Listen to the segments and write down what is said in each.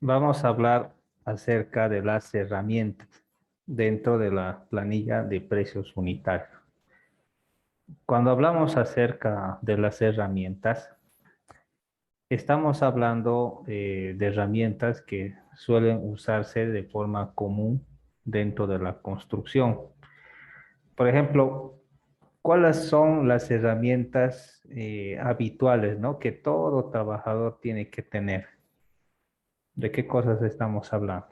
Vamos a hablar acerca de las herramientas dentro de la planilla de precios unitarios. Cuando hablamos acerca de las herramientas, estamos hablando de herramientas que suelen usarse de forma común dentro de la construcción. Por ejemplo, ¿cuáles son las herramientas habituales, ¿no? Que todo trabajador tiene que tener? ¿De qué cosas estamos hablando?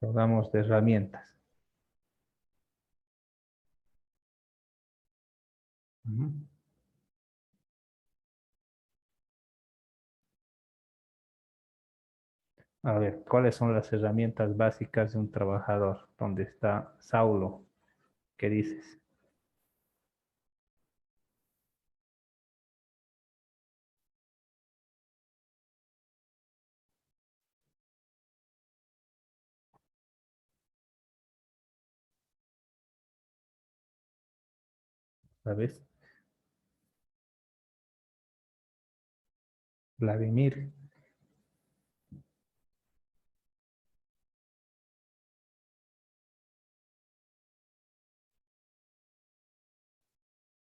Hablamos de herramientas. Ujú. A ver, ¿cuáles son las herramientas básicas de un trabajador? ¿Dónde está Saulo? ¿Qué dices? ¿Sabes? Vladimir.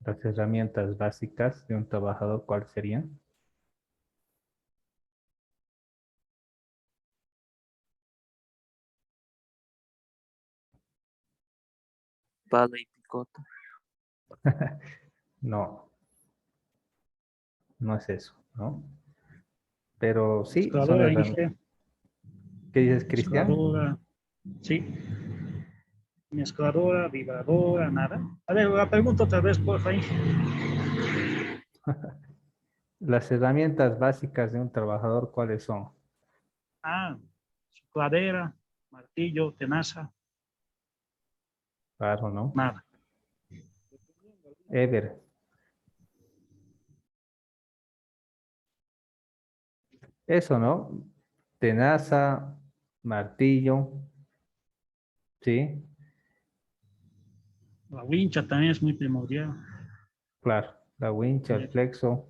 Las herramientas básicas de un trabajador, ¿cuáles serían? Pala y picota. No, no es eso, ¿no? Pero sí, son Mezcladora, herramientas. dije, ¿Qué dices, Cristian? mezcladora, sí, mezcladora, vibradora, nada. A ver, la pregunta otra vez, por favor. Las herramientas básicas de un trabajador, ¿cuáles son? Ah, cladera, martillo, tenaza, Claro, ¿no? nada. Ever, eso, ¿no? Tenaza, martillo, ¿sí? La wincha también es muy primordial. Claro, la wincha, el Eh, flexo.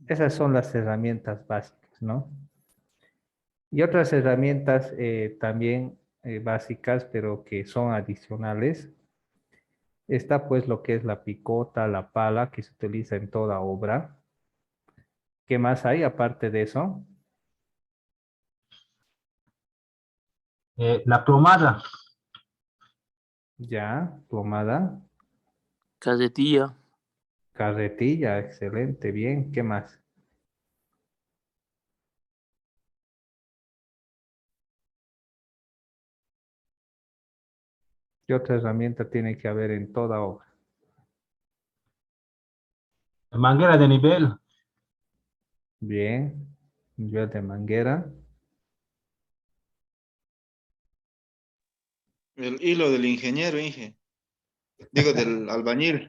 Esas son las herramientas básicas, ¿no? Y otras herramientas también básicas, pero que son adicionales. Está pues lo que es la picota, la pala, que se utiliza en toda obra. ¿Qué más hay aparte de eso? La plomada, Ya, plomada, Carretilla. carretilla, excelente, bien. ¿Qué más? ¿Qué otra herramienta tiene que haber en toda obra? manguera de nivel, Bien, nivel de manguera. El hilo del ingeniero, Inge. Digo, del albañil.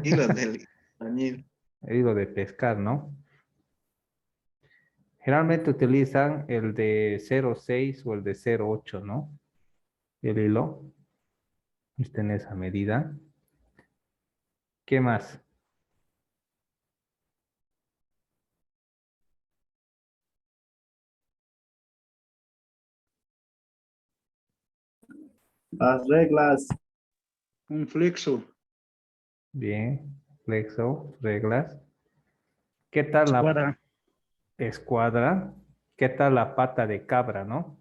Hilo del albañil. Hilo de pescar, ¿no? Generalmente utilizan el de 0,6 o el de 0,8, ¿no? El hilo está en esa medida. ¿Qué más? Las reglas, Un flexo. Bien, flexo, reglas. ¿Qué tal la escuadra, escuadra? ¿Qué tal la pata de cabra, no?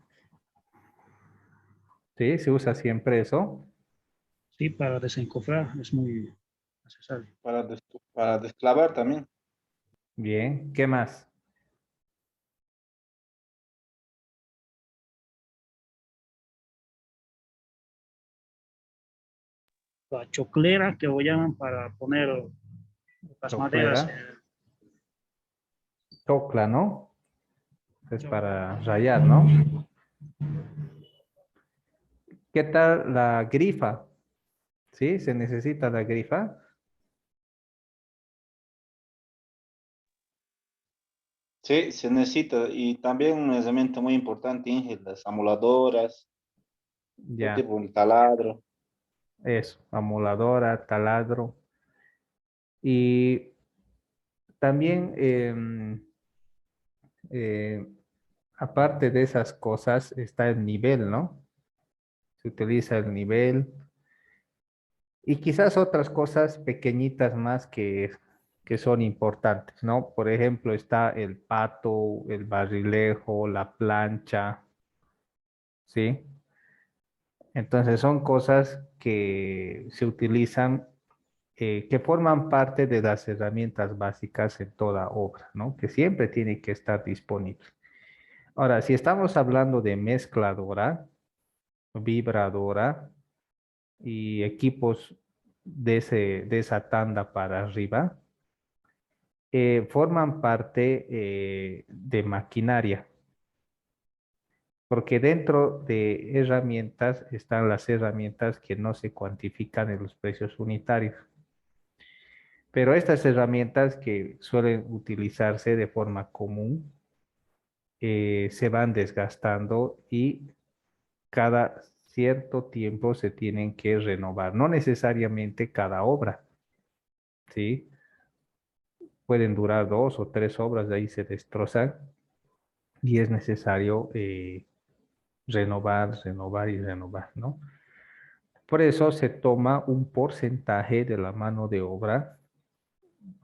Sí, se usa siempre eso. sí, para desencofrar es muy necesario. Para desclavar también. Bien, ¿qué más? La choclera que lo llaman para poner las Choclera, maderas. chocla, ¿no? Es Yo- para rayar, ¿no? ¿Qué tal la grifa? ¿Sí? ¿Se necesita la grifa? Sí, se necesita. Y también una herramienta muy importante, Inge, las amoladoras, de Ya, tipo un taladro. eso, amoladora, taladro. Y también aparte de esas cosas está el nivel, ¿no? Se utiliza el nivel y quizás otras cosas pequeñitas más que son importantes, ¿no? Por ejemplo, está el pato, el barrilejo, la plancha, ¿sí? Entonces son cosas que se utilizan, que forman parte de las herramientas básicas en toda obra, ¿no? Que siempre tiene que estar disponible. Ahora, si estamos hablando de mezcladora, vibradora y equipos de esa tanda para arriba, forman parte de maquinaria, porque dentro de herramientas están las herramientas que no se cuantifican en los precios unitarios. Pero estas herramientas que suelen utilizarse de forma común se van desgastando y cada cierto tiempo se tienen que renovar, no necesariamente cada obra, ¿sí? Pueden durar 2 o 3 obras, de ahí se destrozan y es necesario renovar, renovar y renovar, ¿no? Por eso se toma un porcentaje de la mano de obra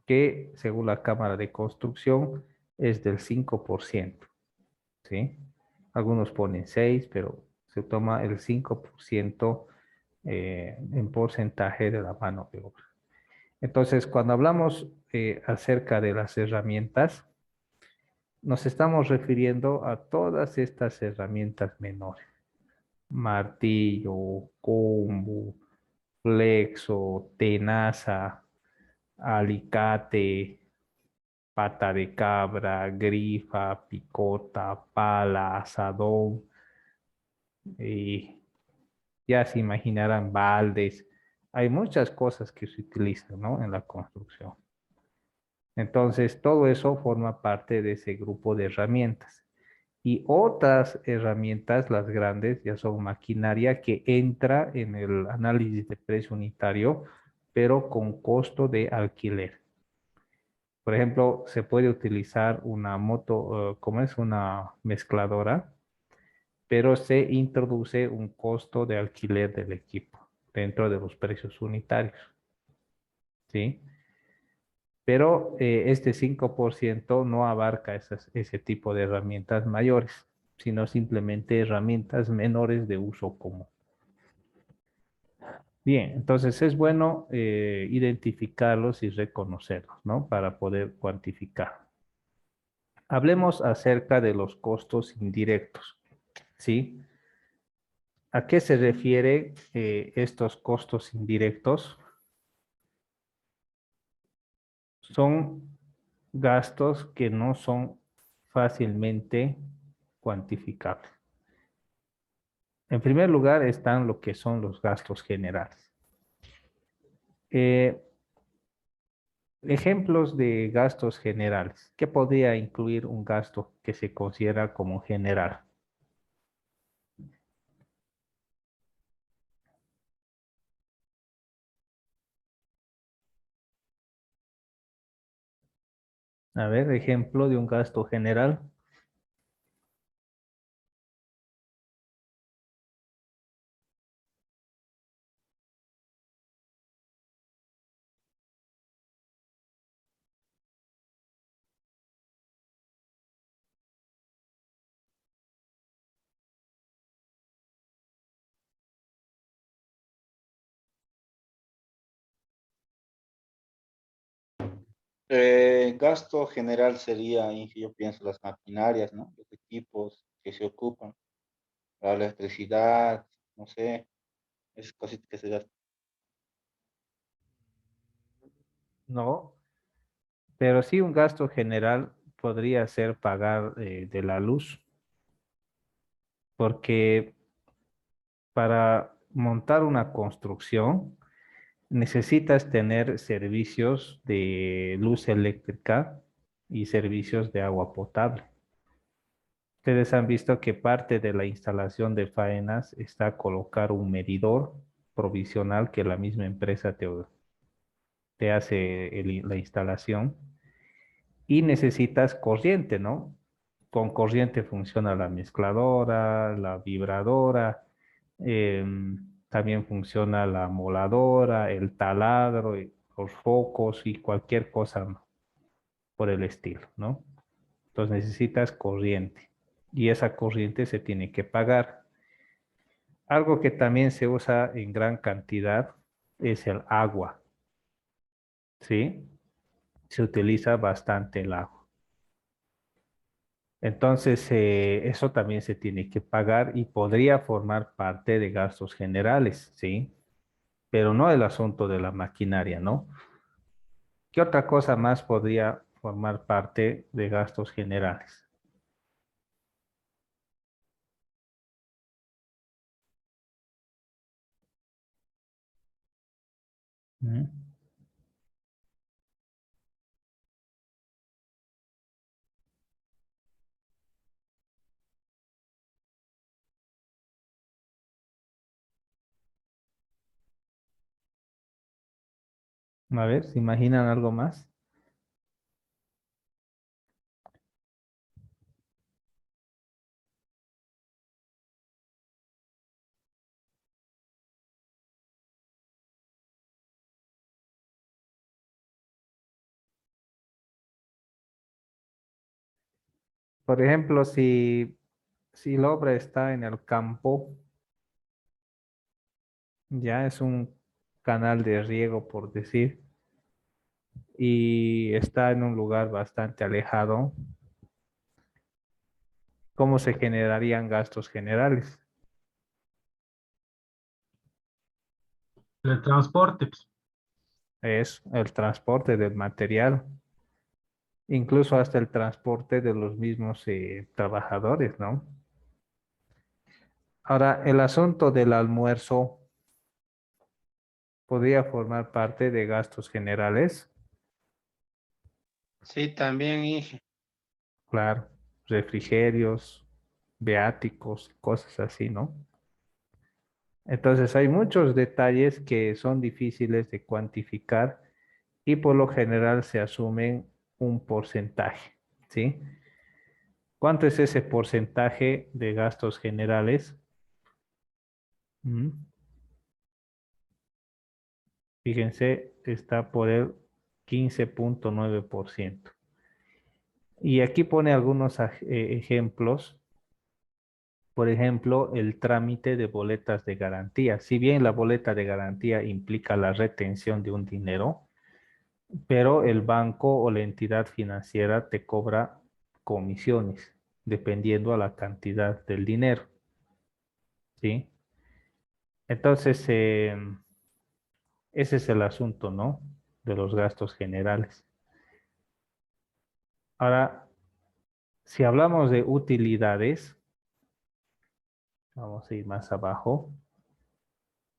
que, según la Cámara de Construcción, es del 5%, ¿sí? Algunos ponen 6, pero se toma el 5% en porcentaje de la mano de obra. Entonces, cuando hablamos acerca de las herramientas, nos estamos refiriendo a todas estas herramientas menores. Martillo, combo, flexo, tenaza, alicate, pata de cabra, grifa, picota, pala, asadón, y ya se imaginarán baldes. Hay muchas cosas que se utilizan, ¿no? En la construcción. Entonces, todo eso forma parte de ese grupo de herramientas. Y otras herramientas, las grandes, ya son maquinaria que entra en el análisis de precio unitario, pero con costo de alquiler. Por ejemplo, se puede utilizar una moto, como es una mezcladora, pero se introduce un costo de alquiler del equipo dentro de los precios unitarios, ¿sí? Pero este 5% no abarca ese tipo de herramientas mayores, sino simplemente herramientas menores de uso común. Bien, entonces es bueno identificarlos y reconocerlos, ¿no? Para poder cuantificar. Hablemos acerca de los costos indirectos, ¿sí? ¿A qué se refieren estos costos indirectos? Son gastos que no son fácilmente cuantificables. En primer lugar están lo que son los gastos generales. Ejemplos de gastos generales. ¿Qué podría incluir un gasto que se considera como general? A ver, ejemplo de un gasto general. Gasto general sería, yo pienso, las maquinarias, ¿no? Los equipos que se ocupan, la electricidad, no sé, es cositas que se gastan. No, pero sí un gasto general podría ser pagar de la luz, porque para montar una construcción necesitas tener servicios de luz eléctrica y servicios de agua potable. Ustedes han visto que parte de la instalación de faenas está colocar un medidor provisional que la misma empresa te hace la instalación y necesitas corriente, ¿no? con corriente funciona la mezcladora, la vibradora, también funciona la moladora, el taladro, y los focos y cualquier cosa por el estilo, ¿no? Entonces necesitas corriente y esa corriente se tiene que pagar. Algo que también se usa en gran cantidad es el agua, ¿sí? Se utiliza bastante el agua. Entonces, eso también se tiene que pagar y podría formar parte de gastos generales, ¿sí? Pero no el asunto de la maquinaria, ¿no? ¿Qué otra cosa más podría formar parte de gastos generales? ¿Mm? A ver, ¿se imaginan algo más? Por ejemplo, si la obra está en el campo, ya es un canal de riego, por decir, y está en un lugar bastante alejado, ¿cómo se generarían gastos generales? El transporte, pues. Es el transporte del material, incluso hasta el transporte de los mismos trabajadores, ¿no? Ahora, el asunto del almuerzo podría formar parte de gastos generales, Sí, también, Inge. claro, refrigerios, viáticos, cosas así, ¿no? Entonces hay muchos detalles que son difíciles de cuantificar y por lo general se asumen un porcentaje, ¿sí? ¿Cuánto es ese porcentaje de gastos generales? Mm, Fíjense, está por el 15,9%. Y aquí pone algunos ejemplos. Por ejemplo, el trámite de boletas de garantía. Si bien la boleta de garantía implica la retención de un dinero, pero el banco o la entidad financiera te cobra comisiones dependiendo a la cantidad del dinero, ¿sí? Entonces, ese es el asunto, ¿no? De los gastos generales. Ahora, si hablamos de utilidades, vamos a ir más abajo.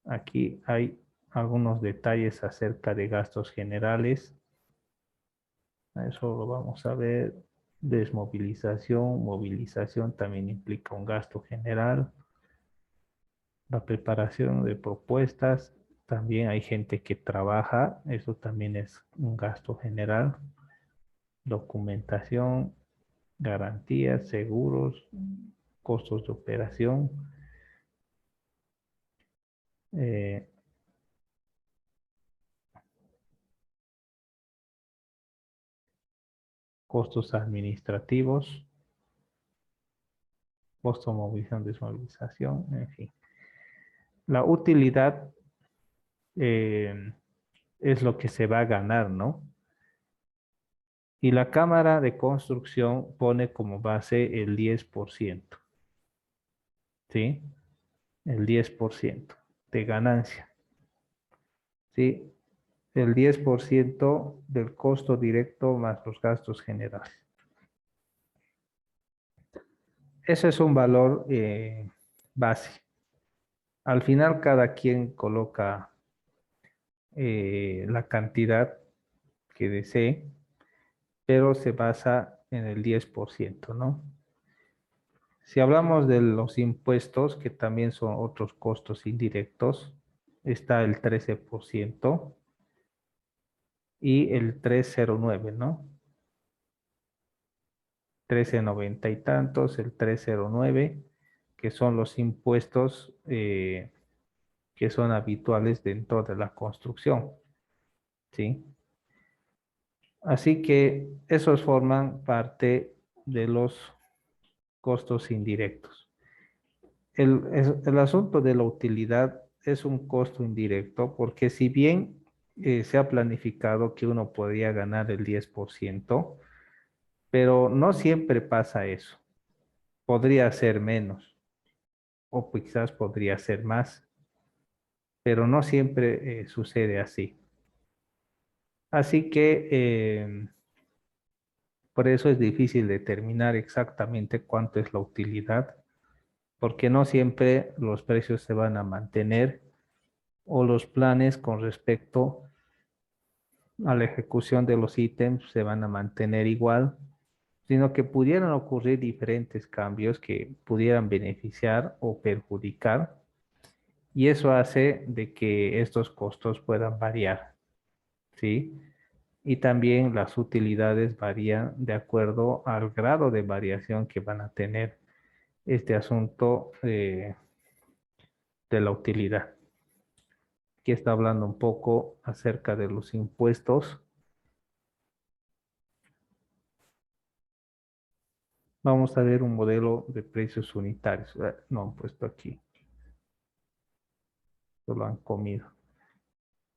Aquí hay algunos detalles acerca de gastos generales. Eso lo vamos a ver. Desmovilización, movilización también implica un gasto general. La preparación de propuestas, también hay gente que trabaja, eso también es un gasto general. Documentación, garantías, seguros, costos de operación, eh, costos administrativos, costo de movilización, desmovilización, en fin. La utilidad es lo que se va a ganar, ¿no? Y la Cámara de Construcción pone como base el 10%, ¿sí? El 10% de ganancia, ¿sí? El 10% del costo directo más los gastos generales. Ese es un valor base. Al final cada quien coloca la cantidad que desee, pero se basa en el 10%, ¿no? Si hablamos de los impuestos, que también son otros costos indirectos, está el 13% y el 309, ¿no? 13.90 y tantos, el 309, que son los impuestos que son habituales dentro de la construcción, ¿sí? Así que esos forman parte de los costos indirectos. El asunto de la utilidad es un costo indirecto porque si bien se ha planificado que uno podría ganar el 10%, pero no siempre pasa eso. Podría ser menos o quizás podría ser más, pero no siempre sucede así. Así que por eso es difícil determinar exactamente cuánto es la utilidad, porque no siempre los precios se van a mantener o los planes con respecto a la ejecución de los ítems se van a mantener igual, sino que pudieran ocurrir diferentes cambios que pudieran beneficiar o perjudicar, y eso hace de que estos costos puedan variar, ¿sí? Y también las utilidades varían de acuerdo al grado de variación que van a tener este asunto de la utilidad. Aquí está hablando un poco acerca de los impuestos. Vamos a ver un modelo de precios unitarios. No han puesto aquí. Lo han comido.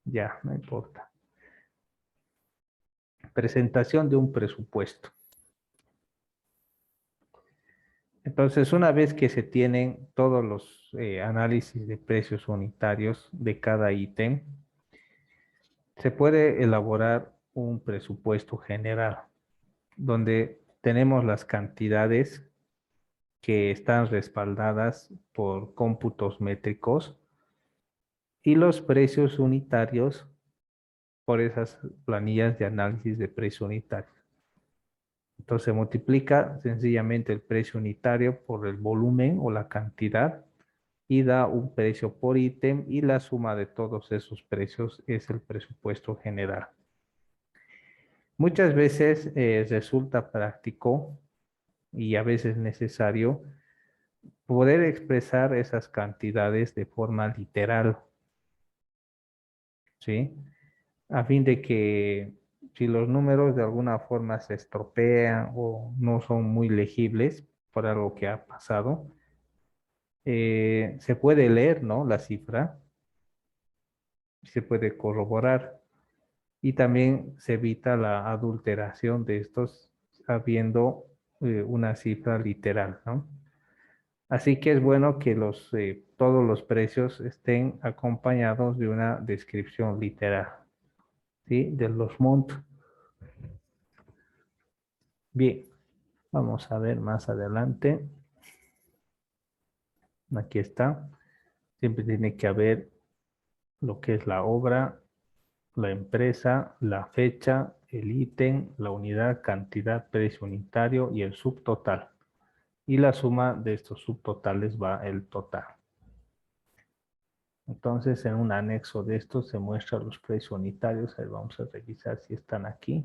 Ya, no importa. Presentación de un presupuesto. Entonces, una vez que se tienen todos los análisis de precios unitarios de cada ítem, se puede elaborar un presupuesto general, donde tenemos las cantidades que están respaldadas por cómputos métricos y los precios unitarios por esas planillas de análisis de precio unitario. Entonces se multiplica sencillamente el precio unitario por el volumen o la cantidad y da un precio por ítem y la suma de todos esos precios es el presupuesto general. Muchas veces resulta práctico y a veces necesario poder expresar esas cantidades de forma literal, ¿sí? A fin de que si los números de alguna forma se estropean o no son muy legibles por algo que ha pasado, se puede leer, ¿no? La cifra, se puede corroborar y también se evita la adulteración de estos habiendo una cifra literal, ¿no? Así que es bueno que todos los precios estén acompañados de una descripción literal, ¿sí? De los montos. Bien, vamos a ver más adelante. Aquí está. Siempre tiene que haber lo que es la obra, la empresa, la fecha, el ítem, la unidad, cantidad, precio unitario y el subtotal. Y la suma de estos subtotales va el total. Entonces, en un anexo de esto se muestran los precios unitarios. Ahí vamos a revisar si están aquí.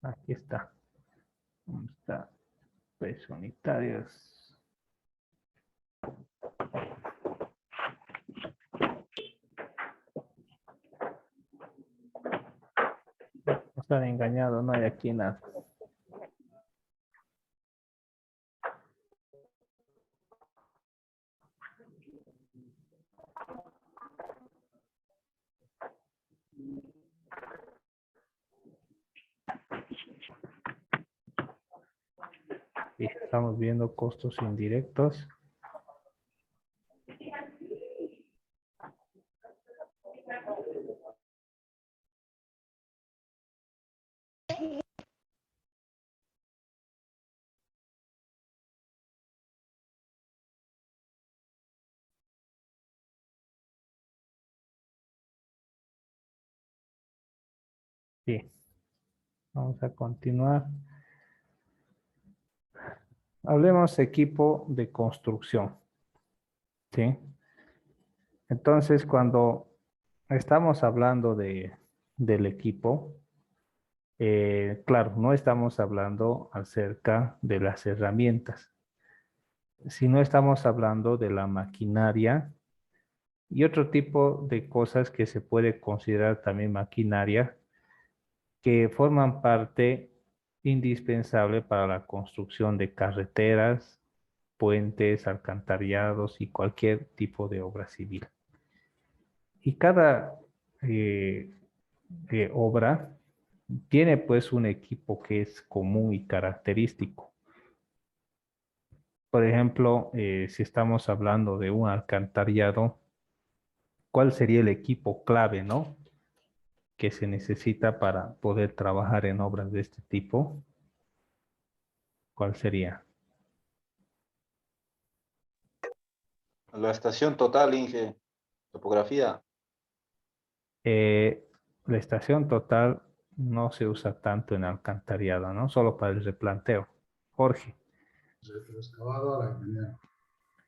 Aquí está. ¿Dónde está? Precios unitarios. Están engañados, no hay aquí nada. Y estamos viendo costos indirectos. Sí, vamos a continuar. Hablemos equipo de construcción, ¿sí? Entonces, cuando estamos hablando del equipo, claro, no estamos hablando acerca de las herramientas, sino estamos hablando de la maquinaria y otro tipo de cosas que se puede considerar también maquinaria, que forman parte indispensable para la construcción de carreteras, puentes, alcantarillados y cualquier tipo de obra civil. Y cada eh, obra tiene pues un equipo que es común y característico. Por ejemplo, si estamos hablando de un alcantarillado, ¿cuál sería el equipo clave, no? Que se necesita para poder trabajar en obras de este tipo. ¿Cuál sería? La estación total, Inge, topografía. Eh, la estación total no se usa tanto en alcantarillado, ¿no? Solo para el replanteo. Jorge,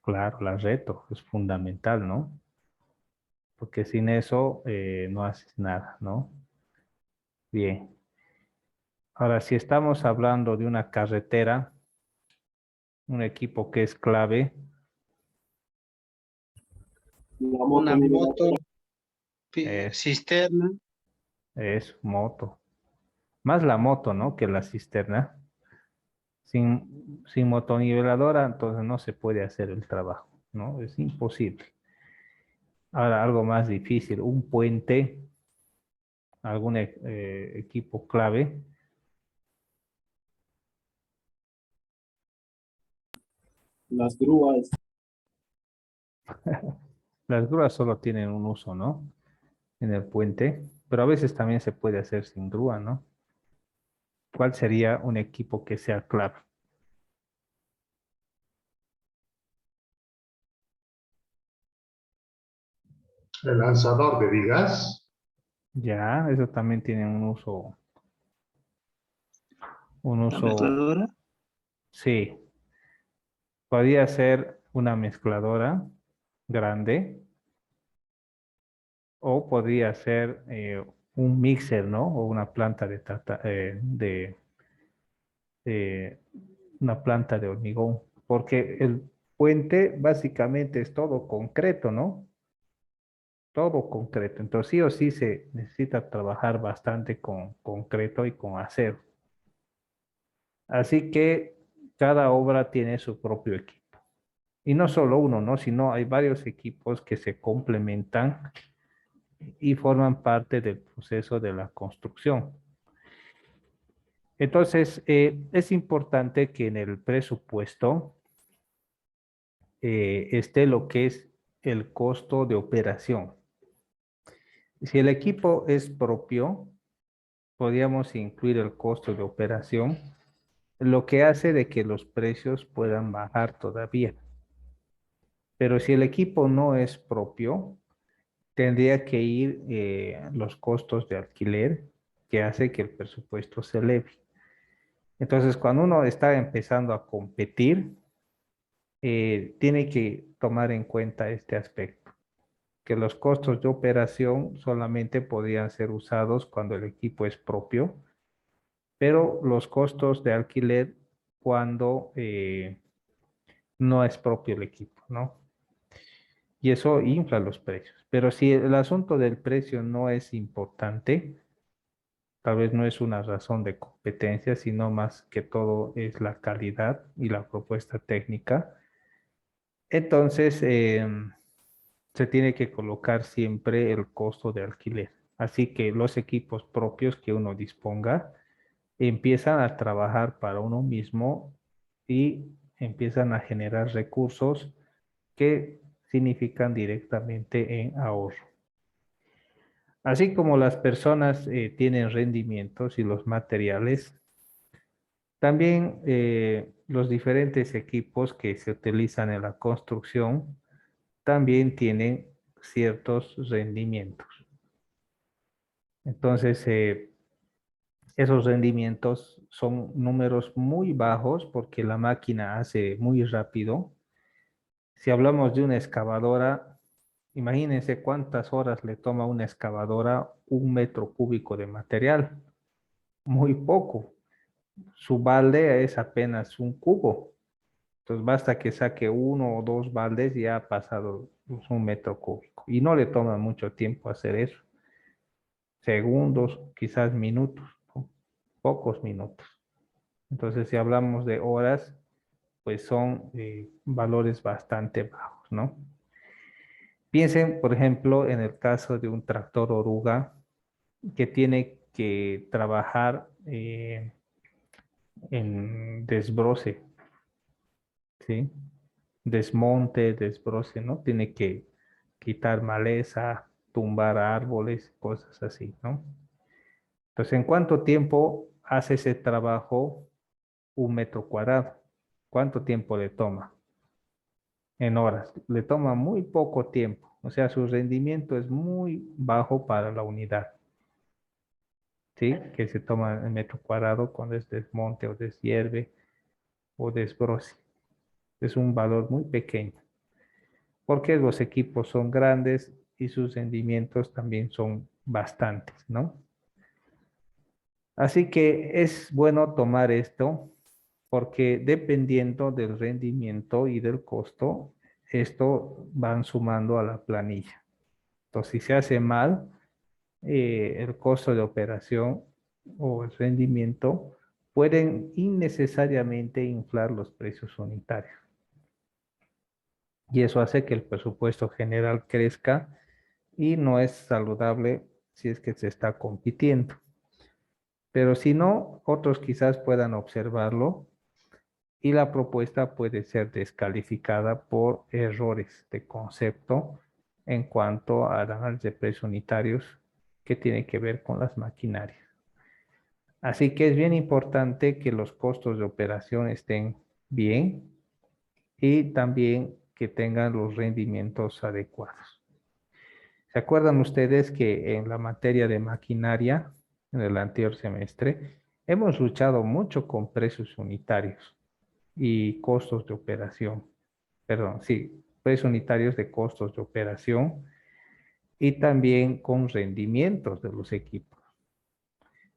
claro, la reto es fundamental, ¿no? Porque sin eso no haces nada, ¿no? Bien. Ahora, si estamos hablando de una carretera, un equipo que es clave Una moto, es, cisterna, es moto. Más la moto, ¿no? Que la cisterna. Sin motoniveladora, entonces no se puede hacer el trabajo, ¿no? Es imposible. Ahora, algo más difícil, un puente, algún equipo clave. Las grúas. Las grúas solo tienen un uso, ¿no? En el puente, pero a veces también se puede hacer sin grúa, ¿no? ¿Cuál sería un equipo que sea clave? El lanzador de vigas. Ya, eso también tiene un La uso, mezcladora. sí, podría ser una mezcladora grande o podría ser un mixer, ¿no? O una planta de una planta de hormigón, porque el puente básicamente es todo concreto, ¿no? Todo concreto. Entonces sí o sí se necesita trabajar bastante con concreto y con acero. Así que cada obra tiene su propio equipo. Y no solo uno, ¿no? Sino hay varios equipos que se complementan y forman parte del proceso de la construcción. Entonces, es importante que en el presupuesto esté lo que es el costo de operación. Si el equipo es propio, podríamos incluir el costo de operación, lo que hace de que los precios puedan bajar todavía. Pero si el equipo no es propio, tendría que ir los costos de alquiler, que hace que el presupuesto se eleve. Entonces, cuando uno está empezando a competir, tiene que tomar en cuenta este aspecto, que los costos de operación solamente podrían ser usados cuando el equipo es propio, pero los costos de alquiler cuando no es propio el equipo, ¿no? Y eso infla los precios. Pero si el asunto del precio no es importante, tal vez no es una razón de competencia, sino más que todo es la calidad y la propuesta técnica. Entonces, se tiene que colocar siempre el costo de alquiler. Así que los equipos propios que uno disponga empiezan a trabajar para uno mismo y empiezan a generar recursos que significan directamente en ahorro. Así como las personas tienen rendimientos y los materiales, también los diferentes equipos que se utilizan en la construcción también tienen ciertos rendimientos. Entonces, esos rendimientos son números muy bajos porque la máquina hace muy rápido. Si hablamos de una excavadora, imagínense cuántas horas le toma a una excavadora 1 metro cúbico de material. Muy poco. Su balde es apenas un cubo. Entonces basta que saque 1 o 2 baldes y ya ha pasado pues, 1 metro cúbico. Y no le toma mucho tiempo hacer eso. Segundos, quizás minutos, ¿no? Pocos minutos. Entonces si hablamos de horas, pues son valores bastante bajos, ¿no? Piensen, por ejemplo, en el caso de un tractor oruga que tiene que trabajar en desbroce, ¿sí? Desmonte, desbroce, ¿no? Tiene que quitar maleza, tumbar árboles, cosas así, ¿no? Entonces, ¿en cuánto tiempo hace ese trabajo 1 metro cuadrado? ¿Cuánto tiempo le toma? En horas. Le toma muy poco tiempo. O sea, su rendimiento es muy bajo para la unidad, ¿sí? Que se toma en metro cuadrado cuando es desmonte o deshierve o desbroce. Es un valor muy pequeño, porque los equipos son grandes y sus rendimientos también son bastantes, ¿no? Así que es bueno tomar esto porque dependiendo del rendimiento y del costo, esto van sumando a la planilla. Entonces, si se hace mal, el costo de operación o el rendimiento pueden innecesariamente inflar los precios unitarios. Y eso hace que el presupuesto general crezca y no es saludable si es que se está compitiendo. Pero si no, otros quizás puedan observarlo y la propuesta puede ser descalificada por errores de concepto en cuanto al análisis de precios unitarios que tiene que ver con las maquinarias. Así que es bien importante que los costos de operación estén bien y también que tengan los rendimientos adecuados. ¿Se acuerdan ustedes que en la materia de maquinaria, en el anterior semestre, hemos luchado mucho con precios unitarios y costos de operación? Perdón, sí, precios unitarios de costos de operación y también con rendimientos de los equipos.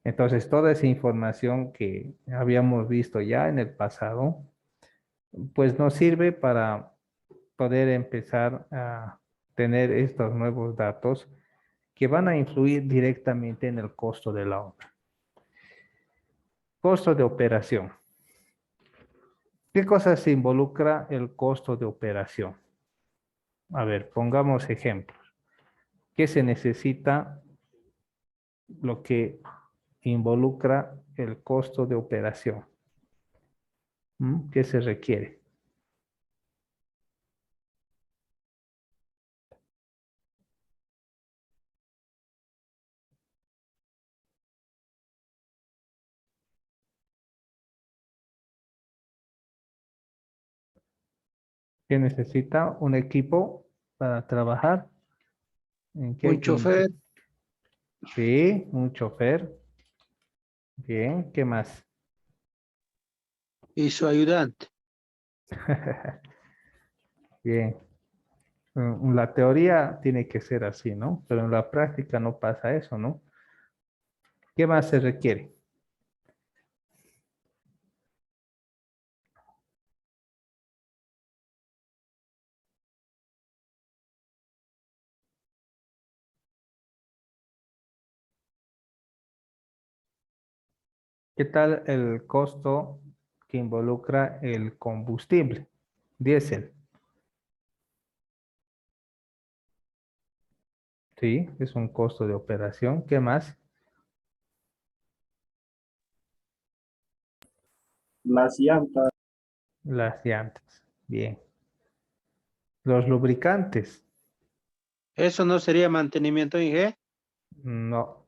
Entonces, toda esa información que habíamos visto ya en el pasado, pues nos sirve para poder empezar a tener estos nuevos datos que van a influir directamente en el costo de la obra. Costo de operación. ¿Qué cosas se involucra el costo de operación? A ver, pongamos ejemplos. ¿Qué se necesita? Lo que involucra el costo de operación. ¿Qué se requiere? ¿Qué necesita un equipo para trabajar? ¿En Un qué? chofer Sí, un chofer. Bien, ¿qué más? y su ayudante. Bien. La teoría tiene que ser así, ¿no? Pero en la práctica no pasa eso, ¿no? ¿Qué más se requiere? ¿Qué tal el costo que involucra el combustible? Diésel. Sí, es un costo de operación. ¿Qué más? Las llantas, Las llantas. Bien. Los lubricantes. ¿Eso no sería mantenimiento IG? No.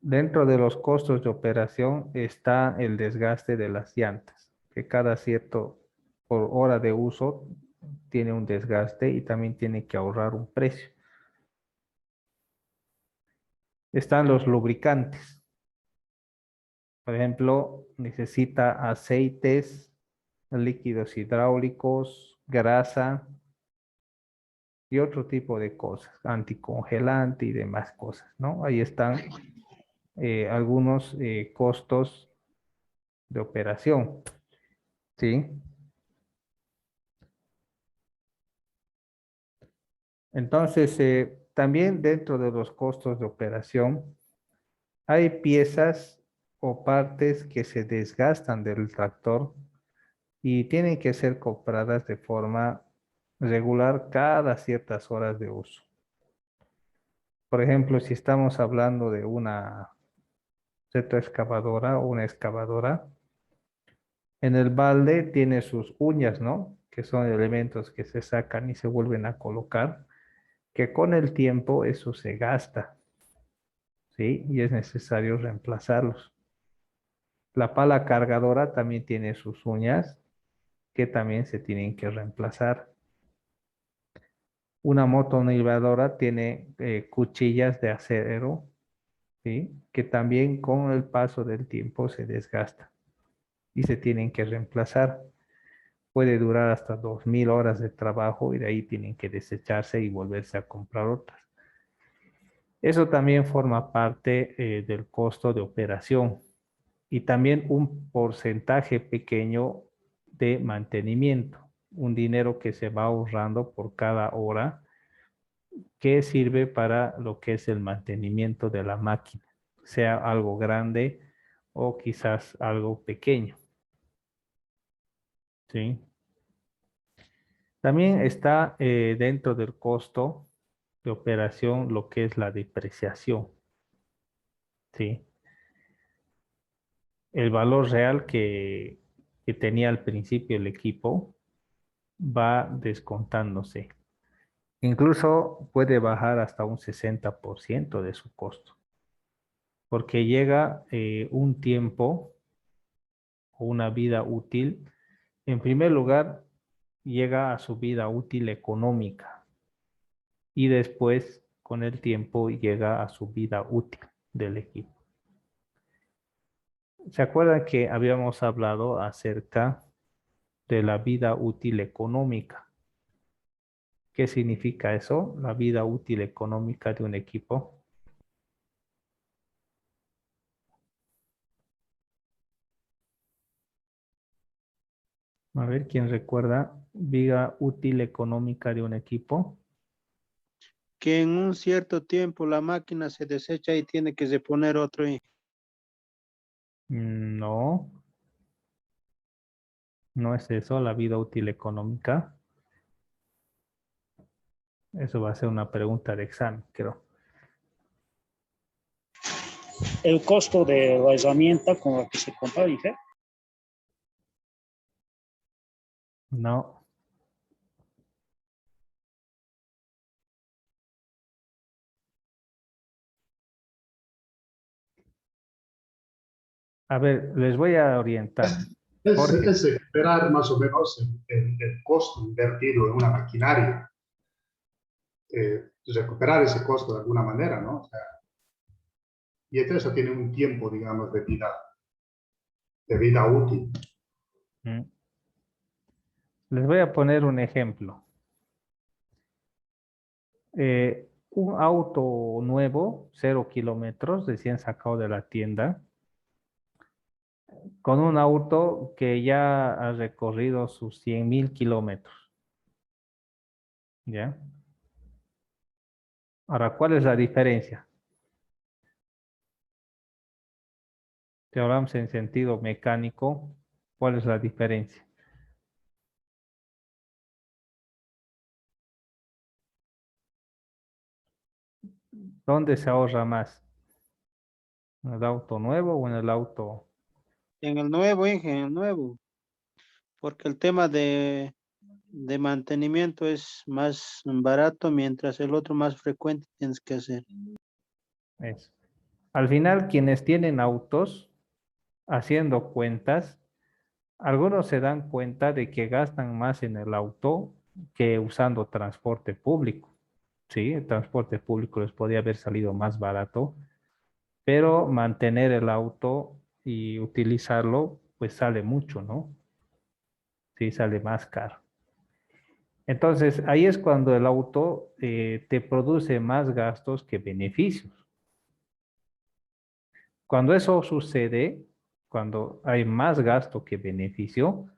Dentro de los costos de operación está el desgaste de las llantas, que cada cierto por hora de uso tiene un desgaste y también tiene que ahorrar un precio. Están los lubricantes. Por ejemplo, necesita aceites, líquidos hidráulicos, grasa y otro tipo de cosas, anticongelante y demás cosas, ¿no? Ahí están algunos costos de operación, ¿sí? Entonces, también dentro de los costos de operación, hay piezas o partes que se desgastan del tractor y tienen que ser compradas de forma regular cada ciertas horas de uso. Por ejemplo, si estamos hablando de una retroexcavadora o una excavadora, en el balde tiene sus uñas, ¿no? Que son elementos que se sacan y se vuelven a colocar, que con el tiempo eso se gasta, ¿sí? Y es necesario reemplazarlos. La pala cargadora también tiene sus uñas que también se tienen que reemplazar. Una motonilvadora tiene cuchillas de acero, ¿sí? Que también con el paso del tiempo se desgasta y se tienen que reemplazar. Puede durar hasta 2000 horas de trabajo y de ahí tienen que desecharse y volverse a comprar otras. Eso también forma parte del costo de operación y también un porcentaje pequeño de mantenimiento, un dinero que se va ahorrando por cada hora que sirve para lo que es el mantenimiento de la máquina, sea algo grande o quizás algo pequeño, ¿sí? También está dentro del costo de operación lo que es la depreciación, ¿sí? El valor real que tenía al principio el equipo va descontándose. Incluso puede bajar hasta un 60% de su costo, porque llega un tiempo o una vida útil. En primer lugar, llega a su vida útil económica y después, con el tiempo, llega a su vida útil del equipo. ¿Se acuerdan que habíamos hablado acerca de la vida útil económica? ¿Qué significa eso? La vida útil económica de un equipo. A ver, ¿quién recuerda? Vida útil económica de un equipo. Que en un cierto tiempo la máquina se desecha y tiene que reponer otro. No, no es eso, la vida útil económica. Eso va a ser una pregunta de examen, creo. El costo de la herramienta con la que se compra, dije. No. A ver, les voy a orientar. Jorge. Es recuperar más o menos el costo invertido en una maquinaria. Recuperar ese costo de alguna manera, ¿no? O sea, y entonces eso tiene un tiempo, digamos, de vida útil. Les voy a poner un ejemplo. Un auto nuevo, 0 kilómetros, recién sacado de la tienda, con un auto que ya ha recorrido sus 100,000 kilómetros. ¿Ya? Ahora, ¿cuál es la diferencia? Si hablamos en sentido mecánico, ¿cuál es la diferencia? ¿Dónde se ahorra más? ¿En el auto nuevo o en el auto? En el nuevo, Inge, en el nuevo. Porque el tema de mantenimiento es más barato, mientras el otro más frecuente tienes que hacer. Eso. Al final, quienes tienen autos, haciendo cuentas, algunos se dan cuenta de que gastan más en el auto que usando transporte público. Sí, el transporte público les podría haber salido más barato, pero mantener el auto y utilizarlo, pues sale mucho, ¿no? Sí, sale más caro. Entonces, ahí es cuando el auto te produce más gastos que beneficios. Cuando eso sucede, cuando hay más gasto que beneficio,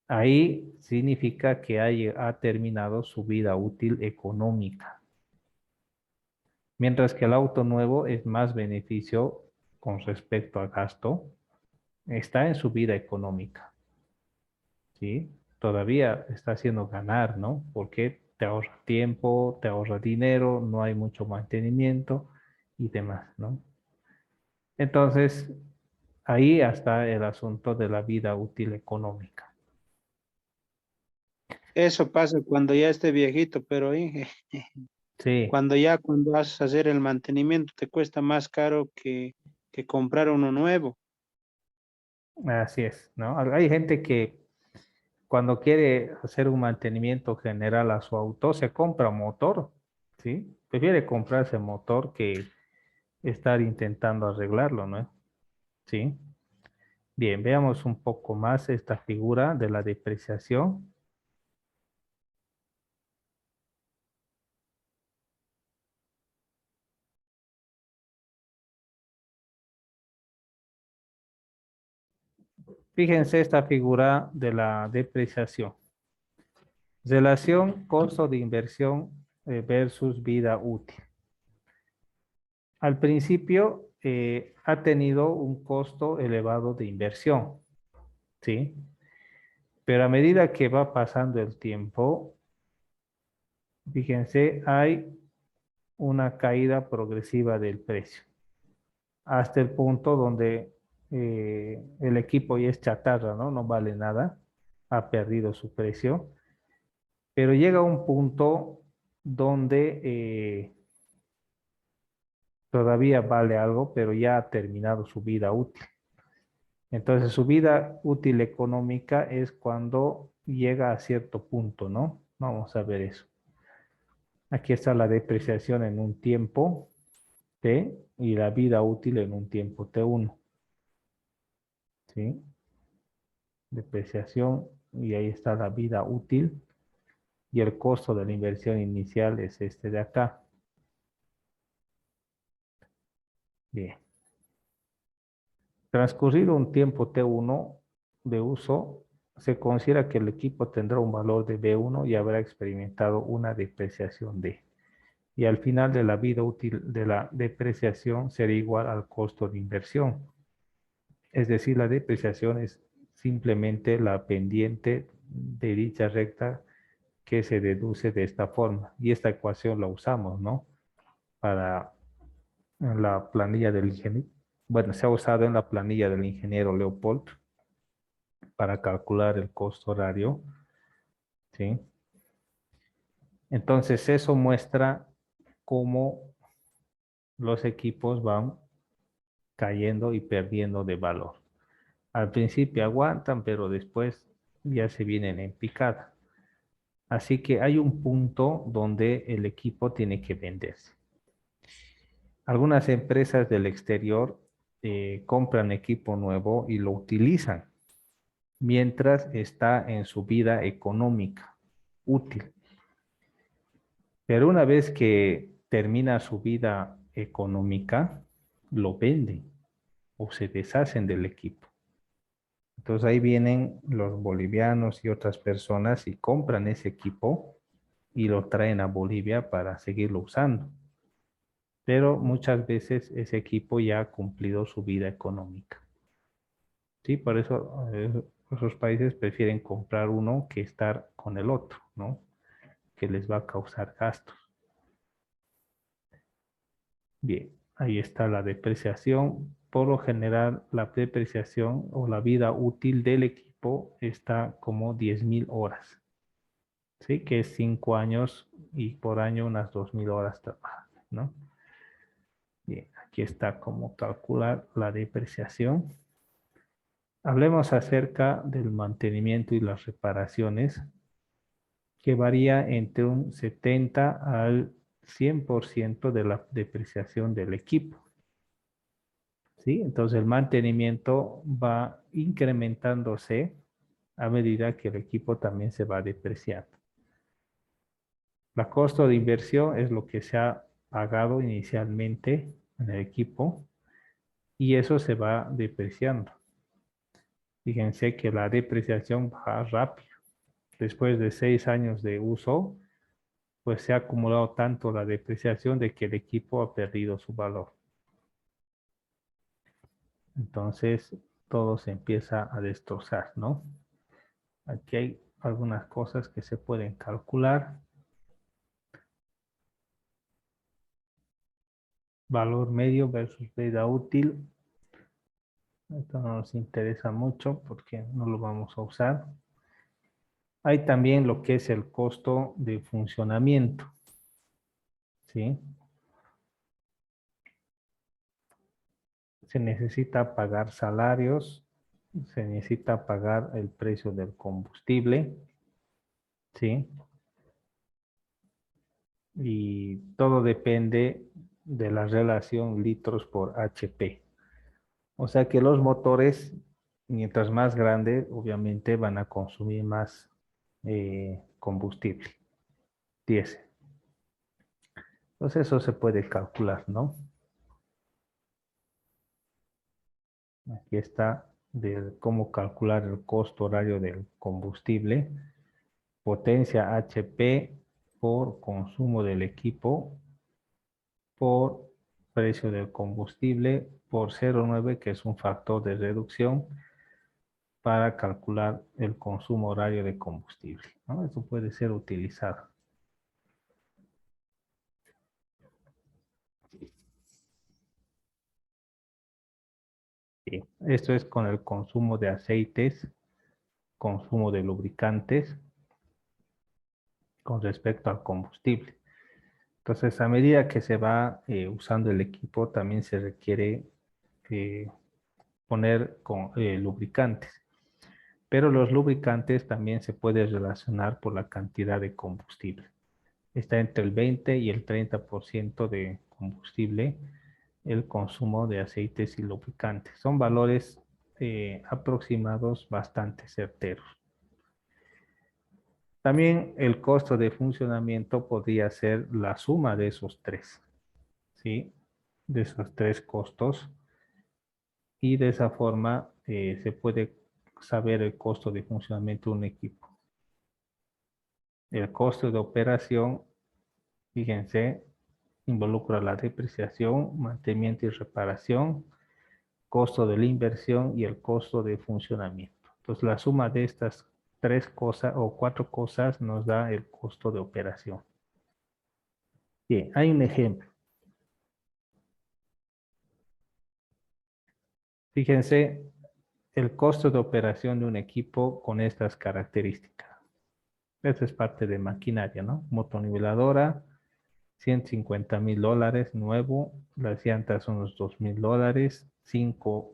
ahí significa que ha terminado su vida útil económica. Mientras que el auto nuevo es más beneficio con respecto a gasto, está en su vida económica, ¿sí? Todavía está haciendo ganar, ¿no? Porque te ahorra tiempo, te ahorra dinero, no hay mucho mantenimiento y demás, ¿no? Entonces, ahí está el asunto de la vida útil económica. Eso pasa cuando ya esté viejito, pero Inge, Sí, cuando vas a hacer el mantenimiento te cuesta más caro que comprar uno nuevo. así es, ¿no? Hay gente que cuando quiere hacer un mantenimiento general a su auto, se compra un motor, ¿sí? Prefiere comprarse motor que estar intentando arreglarlo, ¿no? Sí. Bien, veamos un poco más esta figura de la depreciación. Fíjense esta figura de la depreciación. Relación costo de inversión versus vida útil. Al principio ha tenido un costo elevado de inversión, ¿sí? Pero a medida que va pasando el tiempo, fíjense, hay una caída progresiva del precio, hasta el punto donde el equipo ya es chatarra, ¿no? No vale nada, ha perdido su precio, pero llega un punto donde todavía vale algo, pero ya ha terminado su vida útil. Entonces, su vida útil económica es cuando llega a cierto punto, ¿no? Vamos a ver eso. Aquí está la depreciación en un tiempo T y la vida útil en un tiempo T1. ¿Sí? Depreciación y ahí está la vida útil y el costo de la inversión inicial es este de acá. Bien. Transcurrido un tiempo T1 de uso, se considera que el equipo tendrá un valor de B1 y habrá experimentado una depreciación D. Y al final de la vida útil de la depreciación será igual al costo de inversión. Es decir, la depreciación es simplemente la pendiente de dicha recta que se deduce de esta forma. Y esta ecuación la usamos, ¿no? Para la planilla del ingeniero. Bueno, se ha usado en la planilla del ingeniero Leopold para calcular el costo horario, ¿sí? Entonces, eso muestra cómo los equipos van cayendo y perdiendo de valor. Al principio aguantan, pero después ya se vienen en picada. Así que hay un punto donde el equipo tiene que venderse. Algunas empresas del exterior compran equipo nuevo y lo utilizan mientras está en su vida económica útil. Pero una vez que termina su vida económica, lo venden o se deshacen del equipo. Entonces ahí vienen los bolivianos y otras personas y compran ese equipo y lo traen a Bolivia para seguirlo usando. Pero muchas veces ese equipo ya ha cumplido su vida económica. Sí, por eso esos países prefieren comprar uno que estar con el otro, ¿no? Que les va a causar gastos. Bien, ahí está la depreciación. Por lo general, la depreciación o la vida útil del equipo está como 10.000 horas. ¿Sí? Que es 5 años y por año unas 2.000 horas trabajadas, ¿no? Bien, aquí está cómo calcular la depreciación. Hablemos acerca del mantenimiento y las reparaciones, que varía entre un 70 al 100% de la depreciación del equipo. ¿sí? Entonces el mantenimiento va incrementándose a medida que el equipo también se va depreciando. La costo de inversión es lo que se ha pagado inicialmente en el equipo y eso se va depreciando. Fíjense que la depreciación baja rápido. Después de 6 años de uso, pues se ha acumulado tanto la depreciación de que el equipo ha perdido su valor. Entonces, todo se empieza a destrozar, ¿no? Aquí hay algunas cosas que se pueden calcular. Valor medio versus vida útil. Esto no nos interesa mucho porque no lo vamos a usar. Hay también lo que es el costo de funcionamiento, ¿sí? Se necesita pagar salarios, se necesita pagar el precio del combustible, ¿sí? Y todo depende de la relación litros por HP. O sea que los motores, mientras más grandes, obviamente van a consumir más combustible, diésel. Entonces eso se puede calcular, ¿no? Aquí está de cómo calcular el costo horario del combustible. Potencia HP por consumo del equipo por precio del combustible por 0,9, que es un factor de reducción para calcular el consumo horario de combustible, ¿no? Eso puede ser utilizado. Sí. Esto es con el consumo de aceites, consumo de lubricantes con respecto al combustible. Entonces, a medida que se va usando el equipo, también se requiere poner lubricantes. Pero los lubricantes también se pueden relacionar por la cantidad de combustible. Está entre el 20 y el 30% de combustible el consumo de aceites y lubricantes. Son valores aproximados bastante certeros. También el costo de funcionamiento podría ser la suma de esos tres, ¿sí? De esos tres costos. Y de esa forma se puede saber el costo de funcionamiento de un equipo. El costo de operación, fíjense, involucra la depreciación, mantenimiento y reparación, costo de la inversión y el costo de funcionamiento. Entonces, la suma de estas tres cosas o cuatro cosas nos da el costo de operación. Bien, hay un ejemplo. Fíjense el costo de operación de un equipo con estas características. Esta es parte de maquinaria, ¿no? Motoniveladora, $150,000 nuevo. Las llantas son los $2,000.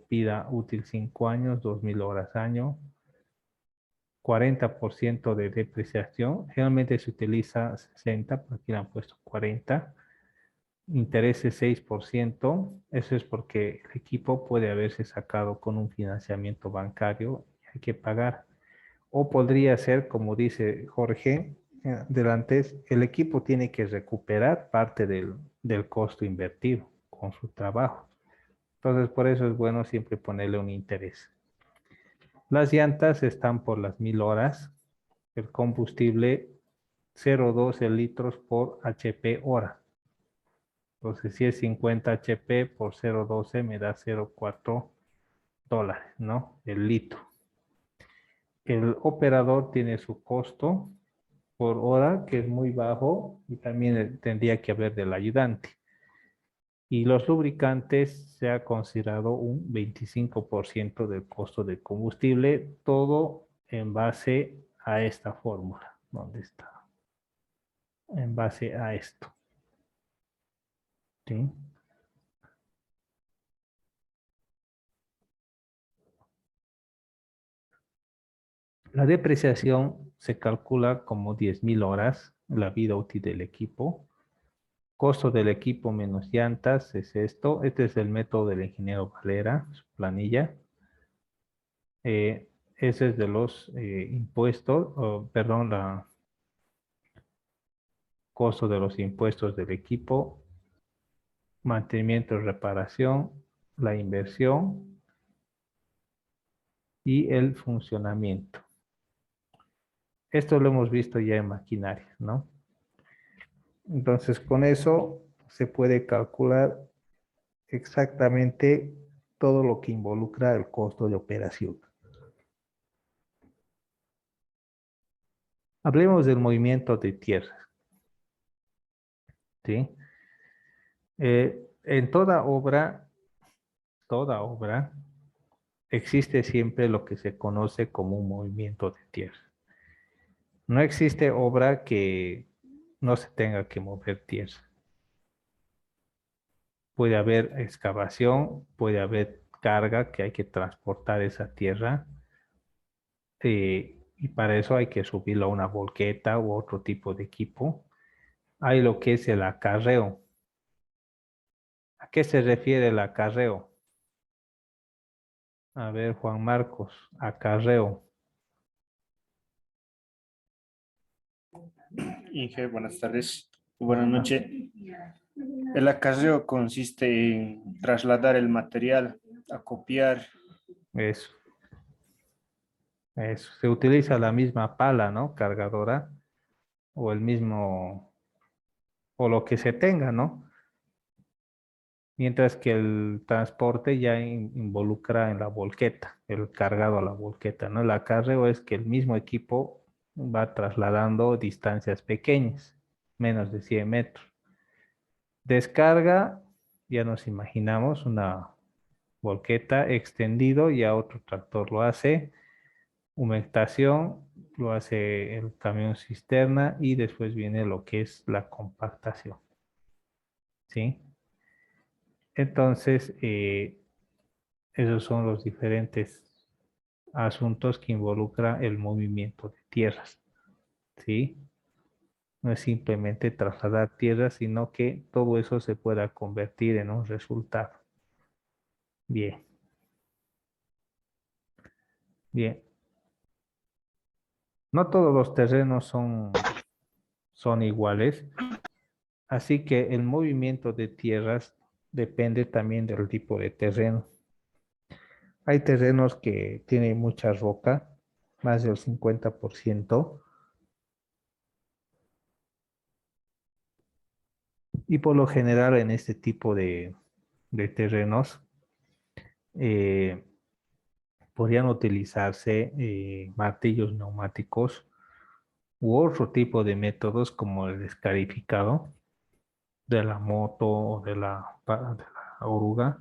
Vida útil 5 años, 2,000 horas año. 40% de depreciación. Generalmente se utiliza 60, pero aquí le han puesto 40. Intereses 6%. Eso es porque el equipo puede haberse sacado con un financiamiento bancario y hay que pagar. O podría ser, como dice Jorge, delante, el equipo tiene que recuperar parte del costo invertido con su trabajo. Entonces, por eso es bueno siempre ponerle un interés. Las llantas están por las 1,000 horas. El combustible 0,12 litros por HP hora. Entonces, si es 50 HP por 0,12 me da $0,4, ¿no? El litro. El operador tiene su costo por hora, que es muy bajo, y también tendría que haber del ayudante. Y los lubricantes se ha considerado un 25% del costo del combustible, todo en base a esta fórmula. ¿Dónde está? En base a esto. ¿Sí? La depreciación se calcula como 10,000 horas, la vida útil del equipo. Costo del equipo menos llantas es esto. Este es el método del ingeniero Valera, su planilla. Ese es de los impuestos, perdón, la costo de los impuestos del equipo, mantenimiento y reparación, la inversión y el funcionamiento. Esto lo hemos visto ya en maquinaria, ¿no? Entonces, con eso se puede calcular exactamente todo lo que involucra el costo de operación. Hablemos del movimiento de tierra. ¿Sí? En toda obra, existe siempre lo que se conoce como un movimiento de tierra. No existe obra que no se tenga que mover tierra. Puede haber excavación, puede haber carga que hay que transportar esa tierra, y para eso hay que subirlo a una volqueta u otro tipo de equipo. Hay lo que es el acarreo. ¿A qué se refiere el acarreo? A ver, Juan Marcos, acarreo. Inge, buenas tardes. Buenas noches. El acarreo consiste en trasladar el material, acopiar. Eso. Eso. Se utiliza la misma pala, ¿no? Cargadora, o el mismo, o lo que se tenga, ¿no? Mientras que el transporte ya involucra en la volqueta, el cargado a la volqueta, ¿no? El acarreo es que el mismo equipo va trasladando distancias pequeñas, menos de 100 metros. Descarga, ya nos imaginamos una volqueta extendido, ya otro tractor lo hace. Humectación lo hace el camión cisterna y después viene lo que es la compactación. ¿Sí? Entonces, esos son los diferentes asuntos que involucra el movimiento de tierras. ¿Sí? No es simplemente trasladar tierras, sino que todo eso se pueda convertir en un resultado. Bien. Bien. No todos los terrenos son iguales, así que el movimiento de tierras depende también del tipo de terreno. Hay terrenos que tienen mucha roca, más del 50%, y por lo general en este tipo de terrenos podrían utilizarse martillos neumáticos u otro tipo de métodos como el escarificado de la moto o de la oruga,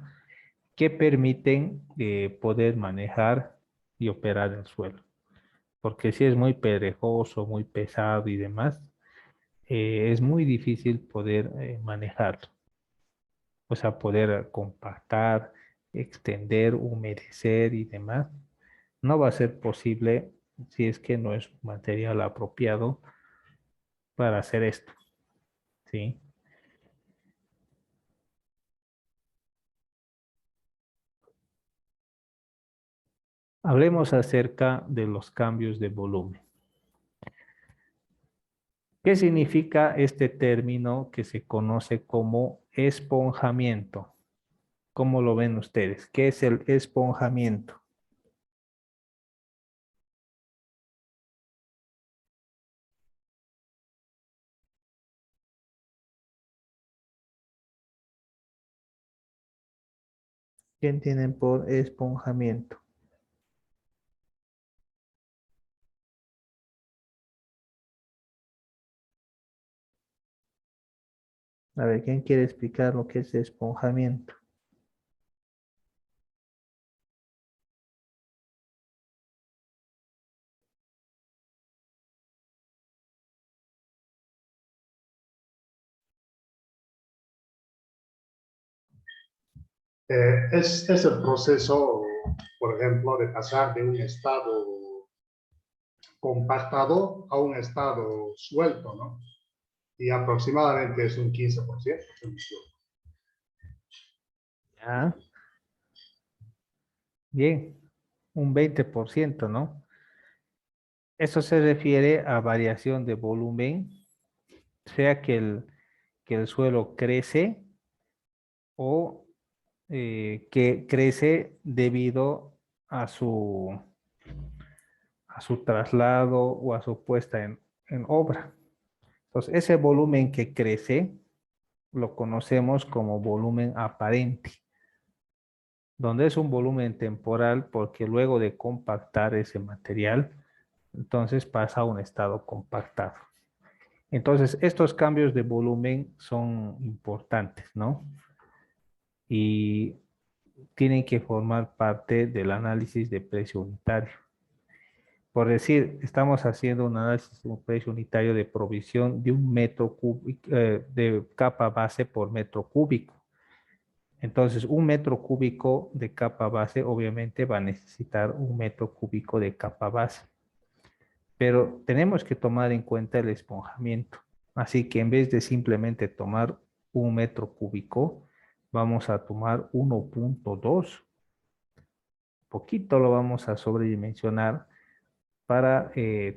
que permiten poder manejar y operar el suelo. Porque si es muy pedregoso, muy pesado y demás, es muy difícil poder manejarlo. O sea, poder compactar, extender, humedecer y demás. No va a ser posible si es que no es material apropiado para hacer esto. ¿Sí? Hablemos acerca de los cambios de volumen. ¿Qué significa este término que se conoce como esponjamiento? ¿Cómo lo ven ustedes? ¿Qué es el esponjamiento? ¿Qué entienden por esponjamiento? A ver, ¿quién quiere explicar lo que es esponjamiento? Es el proceso, por ejemplo, de pasar de un estado compactado a un estado suelto, ¿no? y aproximadamente es un 15%. Ya. Bien, un 20%, ¿no? Eso se refiere a variación de volumen, sea que el suelo crece o que crece debido a a su traslado o a su puesta en obra. Entonces, ese volumen que crece lo conocemos como volumen aparente, donde es un volumen temporal porque luego de compactar ese material, entonces pasa a un estado compactado. Entonces, estos cambios de volumen son importantes, ¿no? Y tienen que formar parte del análisis de precio unitario. Por decir, estamos haciendo un análisis de un precio unitario de provisión de un metro cúbico, de capa base por metro cúbico. Entonces, un metro cúbico de capa base obviamente va a necesitar un metro cúbico de capa base. Pero tenemos que tomar en cuenta el esponjamiento. Así que en vez de simplemente tomar un metro cúbico, vamos a tomar 1.2. Poquito lo vamos a sobredimensionar para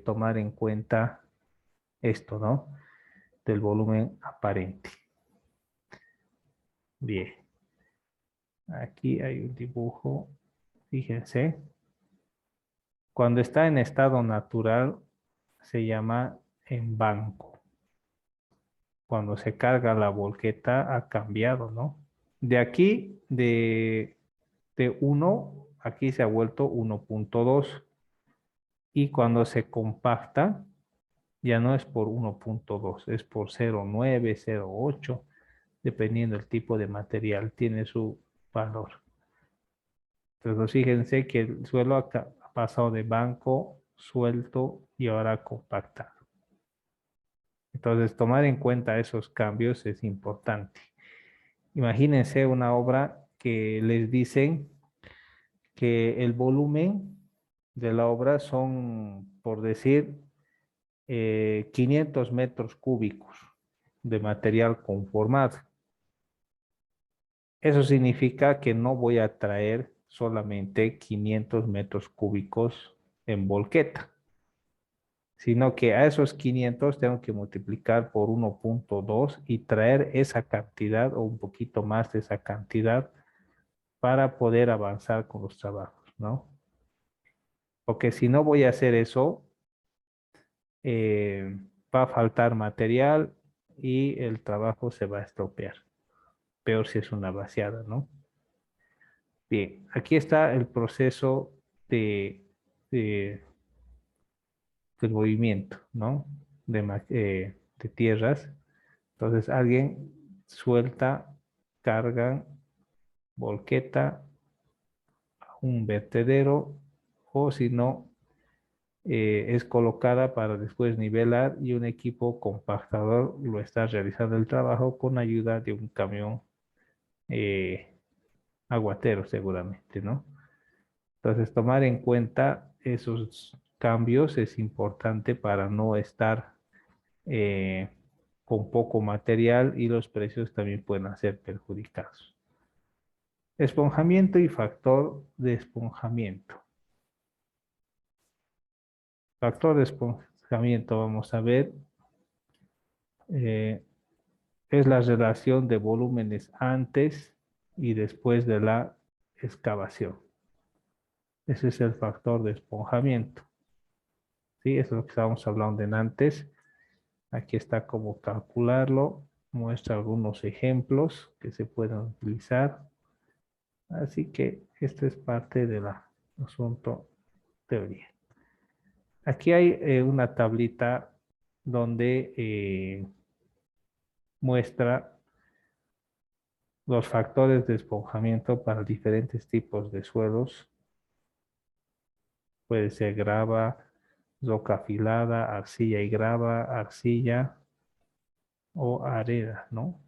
tomar en cuenta esto, ¿no? Del volumen aparente. Bien. Aquí hay un dibujo. Fíjense. Cuando está en estado natural, se llama en banco. Cuando se carga la volqueta, ha cambiado, ¿no? De aquí, de 1, aquí se ha vuelto 1.2. Y cuando se compacta, ya no es por 1.2, es por 0.9, 0.8, dependiendo del tipo de material, tiene su valor. Entonces, fíjense que el suelo ha pasado de banco, suelto y ahora compactado. Entonces, tomar en cuenta esos cambios es importante. Imagínense una obra que les dicen que el volumen de la obra son, por decir, 500 metros cúbicos de material conformado. Eso significa que no voy a traer solamente 500 metros cúbicos en volqueta, sino que a esos 500 tengo que multiplicar por 1.2 y traer esa cantidad o un poquito más de esa cantidad para poder avanzar con los trabajos, ¿no? Porque si no voy a hacer eso, va a faltar material y el trabajo se va a estropear. Peor si es una vaciada, ¿no? Bien, aquí está el proceso de, de- del movimiento, ¿no? De tierras. Entonces alguien suelta, carga, volqueta a un vertedero o si no, es colocada para después nivelar y un equipo compactador lo está realizando el trabajo con ayuda de un camión aguatero seguramente, ¿no? Entonces, tomar en cuenta esos cambios es importante para no estar eh, con poco material y los precios también pueden ser perjudicados. Esponjamiento y factor de esponjamiento. Factor de esponjamiento, vamos a ver, eh, es la relación de volúmenes antes y después de la excavación. Ese es el factor de esponjamiento. ¿Sí? Eso es lo que estábamos hablando de antes. Aquí está cómo calcularlo. Muestra algunos ejemplos que se pueden utilizar. Así que esto es parte del asunto teoría. Aquí hay una tablita donde muestra los factores de esponjamiento para diferentes tipos de suelos. Puede ser grava, roca afilada, arcilla y grava, arcilla o arena, ¿no?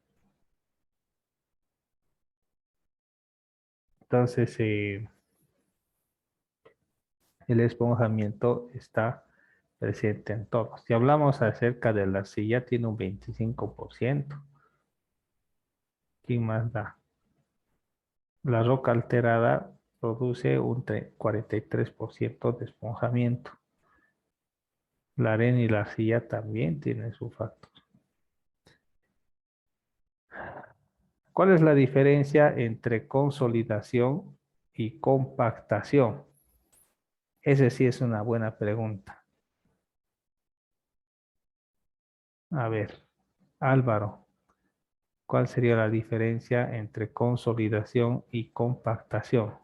Entonces, el esponjamiento está presente en todos. Si hablamos acerca de la arcilla, tiene un 25%. ¿Quién más da? La roca alterada produce un 43% de esponjamiento. La arena y la arcilla también tienen su factor. ¿Cuál es la diferencia entre consolidación y compactación? Esa sí es una buena pregunta. A ver, Álvaro, ¿cuál sería la diferencia entre consolidación y compactación?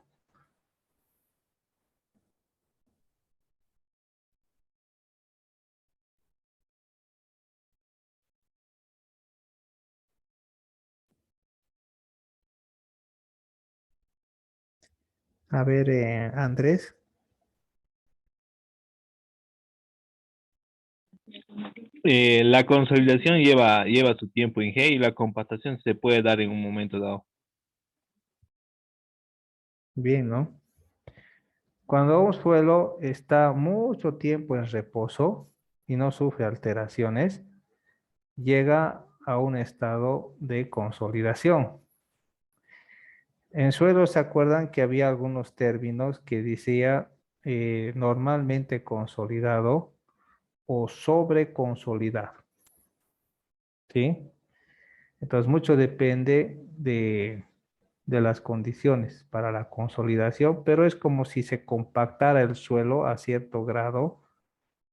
A ver, Andrés. La consolidación lleva su tiempo en G y la compactación se puede dar en un momento dado. Bien, ¿no? Cuando un suelo está mucho tiempo en reposo y no sufre alteraciones, llega a un estado de consolidación. En suelos se acuerdan que había algunos términos que decía normalmente consolidado o sobreconsolidado. ¿Sí? Entonces mucho depende de las condiciones para la consolidación, pero es como si se compactara el suelo a cierto grado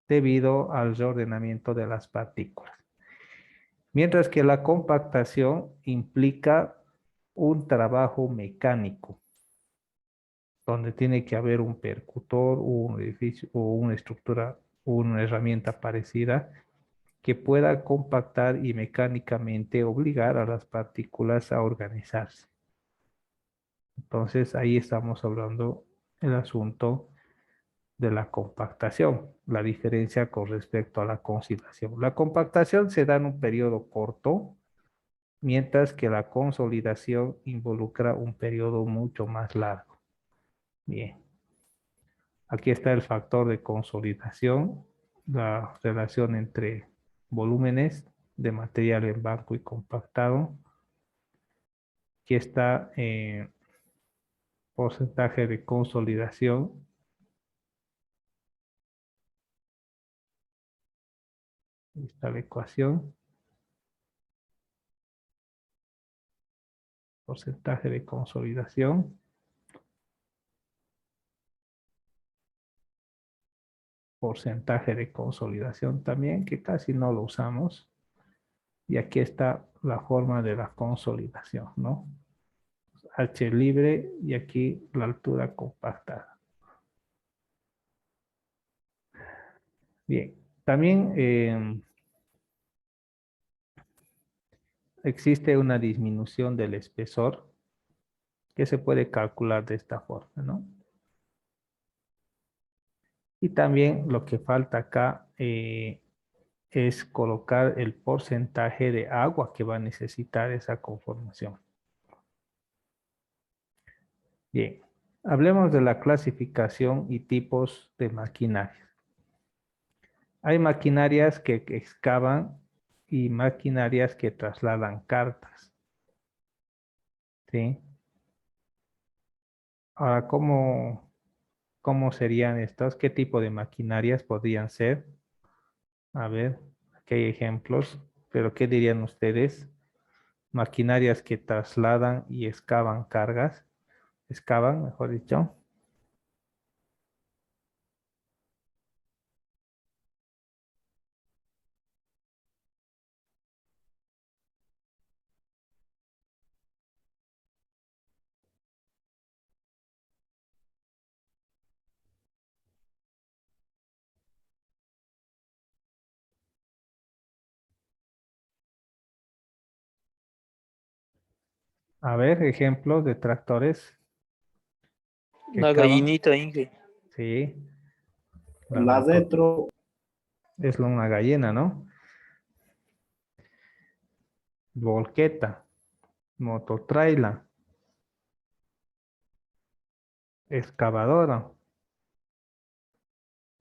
debido al reordenamiento de las partículas. Mientras que la compactación implica un trabajo mecánico, donde tiene que haber un percutor o un edificio o una estructura o una herramienta parecida que pueda compactar y mecánicamente obligar a las partículas a organizarse. Entonces ahí estamos hablando el asunto de la compactación, la diferencia con respecto a la consolidación. La compactación se da en un periodo corto, mientras que la consolidación involucra un periodo mucho más largo. Bien, aquí está el factor de consolidación, la relación entre volúmenes de material en blanco y compactado. Aquí está porcentaje de consolidación. Ahí está la ecuación. Porcentaje de consolidación. Porcentaje de consolidación también, que casi no lo usamos. Y aquí está la forma de la consolidación, ¿no? H libre y aquí la altura compactada. Bien, también existe una disminución del espesor que se puede calcular de esta forma, ¿no? Y también lo que falta acá es colocar el porcentaje de agua que va a necesitar esa conformación. Bien, hablemos de la clasificación y tipos de maquinarias. Hay maquinarias que excavan y maquinarias que trasladan cargas. ¿Sí? Ahora, ¿cómo serían estas? ¿Qué tipo de maquinarias podrían ser? A ver, aquí hay ejemplos, pero ¿qué dirían ustedes? Maquinarias que trasladan y excavan cargas. Excavan, mejor dicho. A ver, ejemplos de tractores que La excavan. gallinita, Inge. Sí, La retro, es una gallina, ¿no? Volqueta, mototraila, excavadora,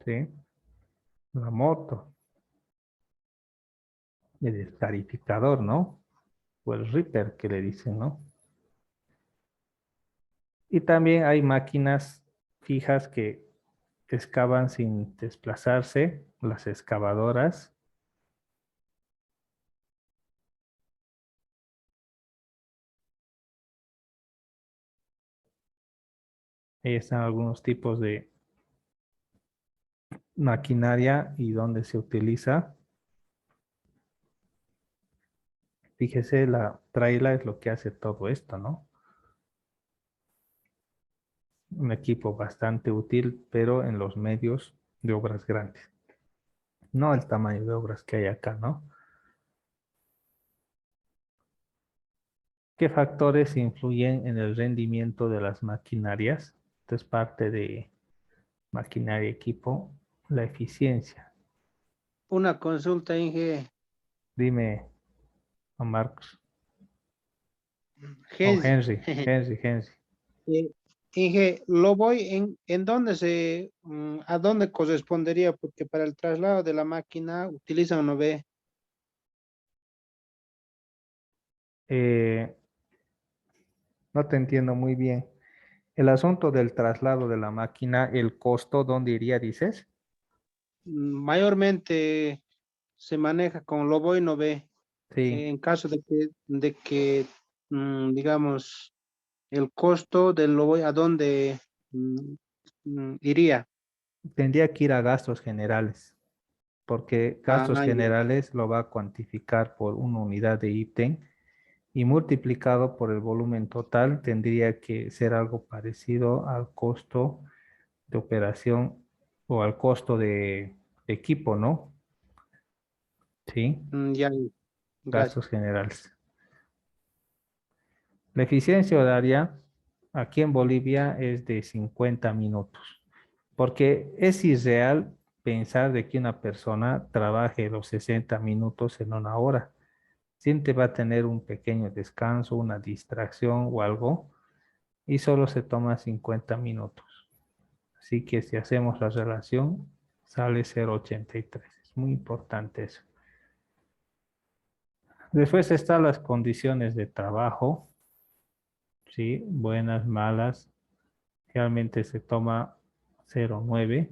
¿sí? la moto, el escarificador, ¿no? O el ripper que le dicen, ¿no? Y también hay máquinas fijas que excavan sin desplazarse, las excavadoras. Ahí están algunos tipos de maquinaria y dónde se utiliza. Fíjese, la trailer es lo que hace todo esto, ¿no? Un equipo bastante útil, pero en los medios de obras grandes. No el tamaño de obras que hay acá, ¿no? ¿Qué factores influyen en el rendimiento de las maquinarias? Esto es parte de maquinaria y equipo, la eficiencia. Una consulta, Inge. Dime, Juan Marcos. O Gensi. Henry. Eh, Inge, lo voy en dónde a dónde correspondería, porque para el traslado de la máquina utilizan uno ve. No te entiendo muy bien. El asunto del traslado de la máquina, el costo, ¿dónde iría, dices? Mayormente se maneja con lo voy no ve. Sí, En caso de que digamos, el costo del lo voy a dónde iría. tendría que ir a gastos generales, porque Ah, gastos ya. generales lo va a cuantificar por una unidad de ítem y multiplicado por el volumen total tendría que ser algo parecido al costo de operación o al costo de equipo, ¿no? Sí, Ya, gracias. gastos generales. La eficiencia horaria aquí en Bolivia es de 50 minutos, porque es irreal pensar de que una persona trabaje los 60 minutos en una hora. Siempre va a tener un pequeño descanso, una distracción o algo, y solo se toma 50 minutos. Así que si hacemos la relación, sale 0,83. Es muy importante eso. Después están las condiciones de trabajo, ¿sí? Buenas, malas. Realmente se toma 0,9.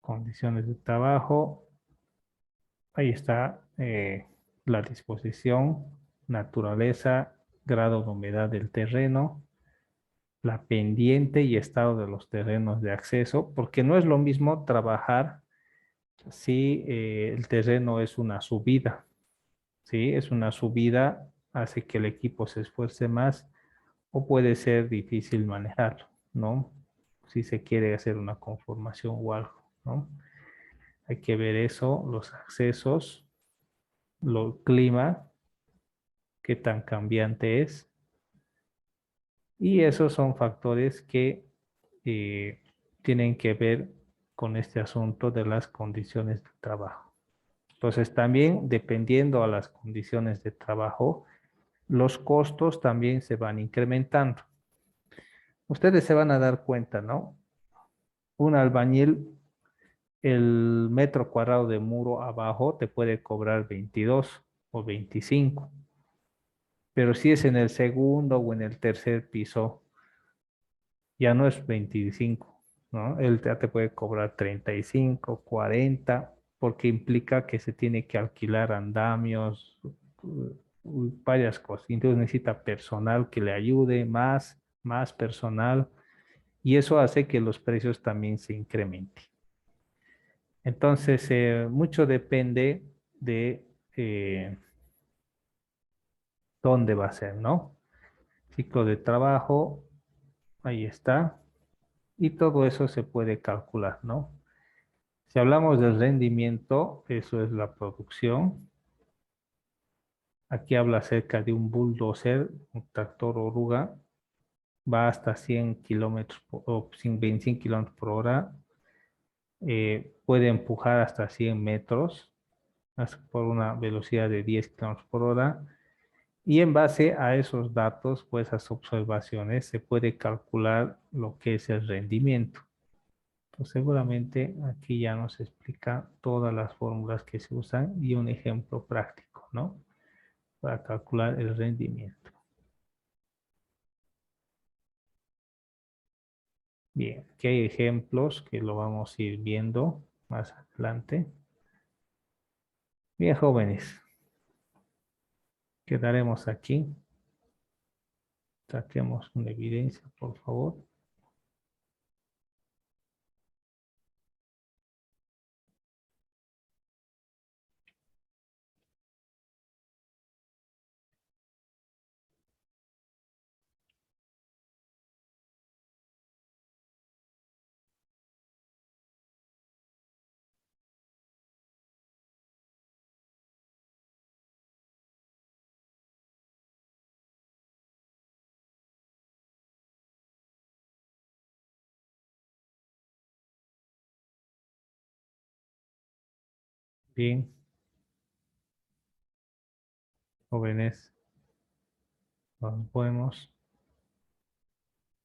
Condiciones de trabajo. Ahí está la disposición, naturaleza, grado de humedad del terreno, la pendiente y estado de los terrenos de acceso, porque no es lo mismo trabajar si el terreno es una subida, ¿sí? Es una subida, hace que el equipo se esfuerce más o puede ser difícil manejarlo, ¿no? Si se quiere hacer una conformación o algo, ¿no? Hay que ver eso, los accesos, el clima, qué tan cambiante es. Y esos son factores que eh, tienen que ver con este asunto de las condiciones de trabajo. Entonces también, dependiendo a las condiciones de trabajo, los costos también se van incrementando. Ustedes se van a dar cuenta, ¿no? Un albañil, el metro cuadrado de muro abajo te puede cobrar 22 o 25. Pero si es en el segundo o en el tercer piso, ya no es 25, ¿no? Él ya te puede cobrar 35, 40, porque implica que se tiene que alquilar andamios, varias cosas. Entonces necesita personal que le ayude, más personal, y eso hace que los precios también se incrementen. Entonces, mucho depende de dónde va a ser, ¿no? Ciclo de trabajo, ahí está. Y todo eso se puede calcular, ¿no? Si hablamos del rendimiento, eso es la producción. Aquí habla acerca de un bulldozer, un tractor oruga, va hasta 100 kilómetros o 25 kilómetros por hora. Puede empujar hasta 100 metros por una velocidad de 10 kilómetros por hora. Y en base a esos datos, pues esas observaciones, se puede calcular lo que es el rendimiento. Pues seguramente aquí ya nos explica todas las fórmulas que se usan y un ejemplo práctico, ¿no? Para calcular el rendimiento. Bien, aquí hay ejemplos que lo vamos a ir viendo más adelante. Bien, jóvenes, quedaremos aquí. Saquemos una evidencia, por favor. Bien, jóvenes, nos vemos.